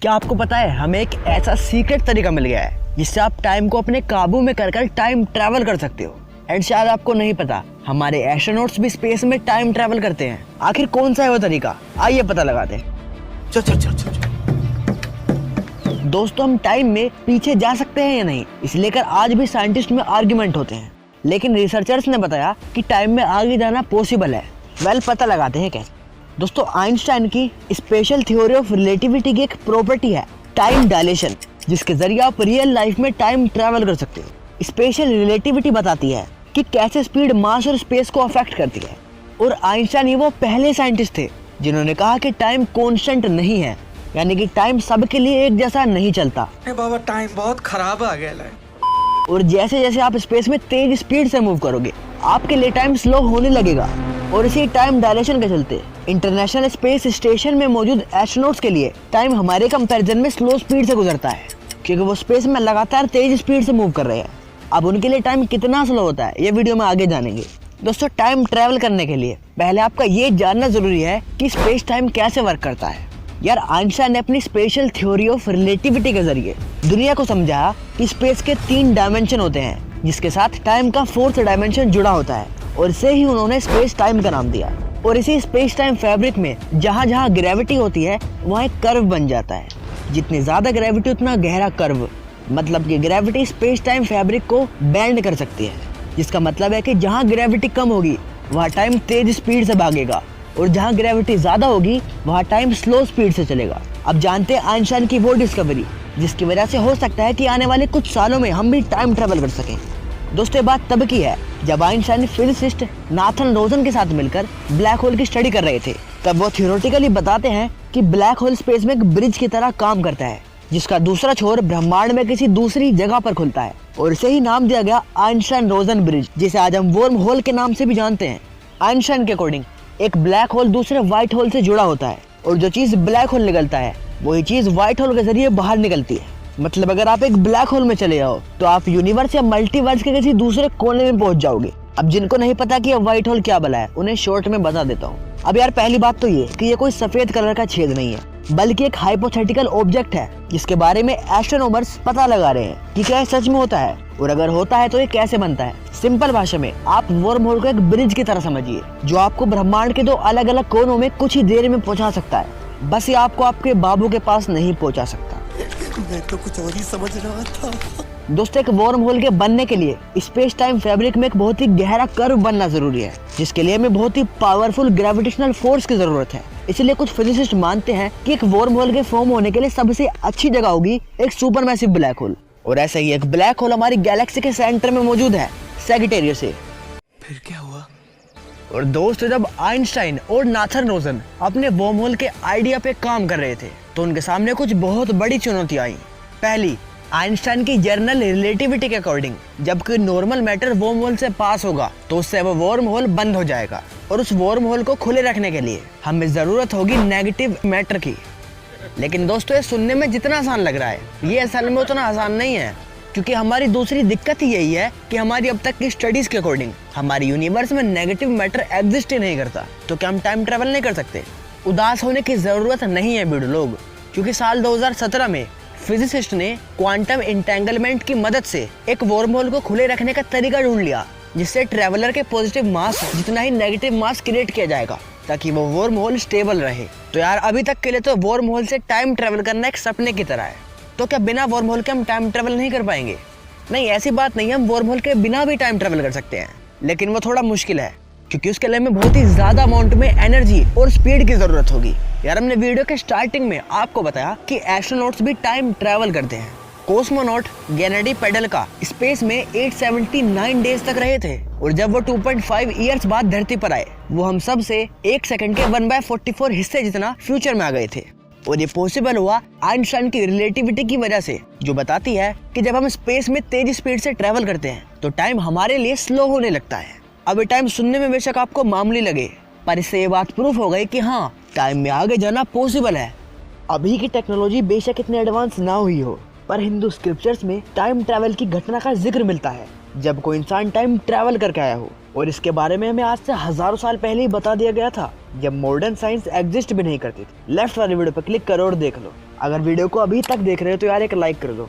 क्या आपको पता है हमें एक ऐसा सीक्रेट तरीका मिल गया है जिससे आप टाइम को अपने काबू में कर टाइम ट्रैवल कर सकते हो। एंड शायद आपको नहीं पता हमारे एस्ट्रोनॉट्स भी स्पेस में टाइम ट्रैवल करते हैं। आखिर कौन सा है वो तरीका, आइए पता लगाते हैं। चल। दोस्तों, हम टाइम में पीछे जा सकते हैं या नहीं, इसे लेकर आज भी साइंटिस्ट में आर्ग्यूमेंट होते हैं, लेकिन रिसर्चर्स ने बताया कि टाइम में आगे जाना पॉसिबल है। पता लगाते हैं कैसे। दोस्तों, आइंस्टाइन की स्पेशल थ्योरी ऑफ रिलेटिविटी की एक प्रॉपर्टी है टाइम डायलेशन, जिसके जरिए आप रियल लाइफ में टाइम ट्रैवल कर सकते हो। स्पेशल रिलेटिविटी बताती है कि कैसे स्पीड मास और स्पेस को अफेक्ट करती है, और आइंस्टाइन ही वो पहले साइंटिस्ट थे जिन्होंने कहा कि टाइम कांस्टेंट नहीं है, यानी कि टाइम सबके लिए एक जैसा नहीं चलता। बाबा, टाइम बहुत खराब आ गया है। और जैसे जैसे आप स्पेस में तेज स्पीड से मूव करोगे, आपके लिए टाइम स्लो होने लगेगा। और इसी टाइम डायलेशन के चलते इंटरनेशनल स्पेस स्टेशन में मौजूद एस्ट्रोनॉट्स के लिए टाइम हमारे कंपैरिजन में स्लो स्पीड से गुजरता है, क्योंकि वो स्पेस में लगातार तेज स्पीड से मूव कर रहे हैं। अब उनके लिए टाइम कितना स्लो होता है ये वीडियो में आगे जानेंगे। दोस्तों, टाइम ट्रैवल करने के लिए पहले आपका ये जानना जरूरी है कि स्पेस टाइम कैसे वर्क करता है। यार, आइंस्टाइन ने अपनी स्पेशल थ्योरी ऑफ रिलेटिविटी के जरिए दुनिया को समझाया कि स्पेस के 3 डायमेंशन होते हैं, जिसके साथ टाइम का 4th डायमेंशन जुड़ा होता है, और इसे ही उन्होंने स्पेस टाइम का नाम दिया। और इसी स्पेस टाइम फैब्रिक में जहाँ जहाँ ग्रेविटी होती है वहाँ एक कर्व बन जाता है। जितनी ज्यादा ग्रेविटी उतना गहरा कर्व, मतलब कि ग्रेविटी स्पेस टाइम फैब्रिक को बेंड कर सकती है, जिसका मतलब है कि जहाँ ग्रेविटी कम होगी वहाँ टाइम तेज स्पीड से भागेगा, और जहाँ ग्रेविटी ज्यादा होगी वहाँ टाइम स्लो स्पीड से चलेगा। अब जानते हैं आइंस्टाइन की वो डिस्कवरी जिसकी वजह से हो सकता है कि आने वाले कुछ सालों में हम भी टाइम ट्रेवल कर सकें। दोस्तों, ये बात तब की है जब आइंस्टाइन फिजिसिस्ट नाथन रोजन के साथ मिलकर ब्लैक होल की स्टडी कर रहे थे। तब वो थियोरेटिकली बताते हैं कि ब्लैक होल स्पेस में एक ब्रिज की तरह काम करता है, जिसका दूसरा छोर ब्रह्मांड में किसी दूसरी जगह पर खुलता है, और इसे ही नाम दिया गया आइंस्टाइन रोजन ब्रिज, जिसे आज हम वर्म होल के नाम से भी जानते हैं। आइंस्टाइन के अकॉर्डिंग एक ब्लैक होल दूसरे व्हाइट होल से जुड़ा होता है, और जो चीज ब्लैक होल निकलता है वही चीज व्हाइट होल के जरिए बाहर निकलती है। मतलब अगर आप एक ब्लैक होल में चले जाओ तो आप यूनिवर्स या मल्टीवर्स के किसी दूसरे कोने में पहुंच जाओगे। अब जिनको नहीं पता कि व्हाइट होल क्या भला है, उन्हें शॉर्ट में बता देता हूँ। अब यार, पहली बात तो ये कि ये कोई सफेद कलर का छेद नहीं है, बल्कि एक हाइपोथेटिकल ऑब्जेक्ट है जिसके बारे में एस्ट्रोनॉमर्स पता लगा रहे हैं कि क्या ये सच में होता है, और अगर होता है तो ये कैसे बनता है। सिंपल भाषा में आप वर्म होल को एक ब्रिज की तरह समझिए, जो आपको ब्रह्मांड के 2 अलग अलग कोनों में कुछ ही देर में पहुंचा सकता है। बस ये आपको आपके बाबू के पास नहीं पहुंचा सकता। मैं तो कुछ और ही समझ रहा था। दोस्तों, एक वर्म होल के बनने के लिए स्पेस टाइम फैब्रिक में एक बहुत ही गहरा कर्व बनना जरूरी है, जिसके लिए हमें बहुत ही पावरफुल ग्रेविटेशनल फोर्स की जरूरत है। इसलिए कुछ फिजिसिस्ट मानते हैं कि एक वर्म होल के फॉर्म होने के लिए सबसे अच्छी जगह होगी एक सुपरमैसिव ब्लैक होल। और ऐसा ही एक ब्लैक होल हमारी गैलेक्सी के सेंटर में मौजूद है, सैजिटेरियस से। फिर क्या हुआ? और दोस्तों, जब आइंस्टाइन और नाथन रोजन अपने वर्म होल के आइडिया पे काम कर रहे थे तो उनके सामने कुछ बहुत बड़ी चुनौती आई। पहली, आइंस्टाइन की जनरल रिलेटिविटी के अकॉर्डिंग जब कोई नॉर्मल मैटर वर्म होल से पास होगा तो उससे वो वर्म होल बंद हो जाएगा, और उस वर्म होल को खुले रखने के लिए हमें जरूरत होगी नेगेटिव मैटर की। लेकिन दोस्तों, ये सुनने में जितना आसान लग रहा है, ये असल में उतना आसान नहीं है, क्योंकि हमारी दूसरी दिक्कत ही यही है कि हमारी अब तक की स्टडीज के अकॉर्डिंग हमारी यूनिवर्स में नेगेटिव मैटर एग्जिस्ट ही नहीं करता। तो क्या हम टाइम ट्रेवल नहीं कर सकते? उदास होने की जरूरत नहीं है बीड़ू लोग, क्योंकि साल 2017 में फिजिसिस्ट ने क्वांटम इंटेंगलमेंट की मदद से एक वर्म होल को खुले रखने का तरीका ढूंढ लिया, जिससे ट्रेवलर के पॉजिटिव मास जितना ही नेगेटिव मास क्रिएट किया जाएगा, ताकि वो वर्म होल स्टेबल रहे। तो यार, अभी तक के लिए तो वर्म होल से टाइम ट्रेवल करना एक सपने की तरह है। तो क्या बिना वर्म होल के हम टाइम ट्रेवल नहीं कर पाएंगे? नहीं, ऐसी बात नहीं है, हम वर्म होल के बिना भी टाइम ट्रेवल कर सकते हैं, लेकिन वो थोड़ा मुश्किल है, क्योंकि उसके लिए हमें बहुत ही ज्यादा अमाउंट में एनर्जी और स्पीड की जरूरत होगी। यार, हमने वीडियो के स्टार्टिंग में आपको बताया कि एस्ट्रोनॉट्स भी टाइम ट्रैवल करते हैं। कॉस्मोनॉट गेनेडी पेडल का स्पेस में 879 डेज तक रहे थे, और जब वो 2.5 ईयर्स बाद धरती पर आए, वो हम सब से 1 सेकंड के 1/44 हिस्से जितना फ्यूचर में आ गए थे। और ये पॉसिबल हुआ आइंस्टाइन की रिलेटिविटी की वजह से, जो बताती है कि जब हम स्पेस में तेज स्पीड से ट्रैवल करते हैं तो टाइम हमारे लिए स्लो होने लगता है। अब ये टाइम सुनने में बेशक आपको मामूली लगे, पर इससे ये बात प्रूफ हो गई कि हाँ, टाइम में आगे जाना पॉसिबल है। अभी की टेक्नोलॉजी बेशक इतनी एडवांस ना हुई हो, पर हिंदू स्क्रिप्चर्स में टाइम ट्रैवल की घटना का जिक्र मिलता है, जब कोई इंसान टाइम ट्रैवल करके आया हो। और इसके बारे में हमें आज से हजारों साल पहले ही बता दिया गया था, जब मॉडर्न साइंस एग्जिस्ट भी नहीं करती थी। लेफ्ट वाली वीडियो पर क्लिक करो और देख लो। अगर वीडियो को अभी तक देख रहे हो तो यार एक लाइक कर दो।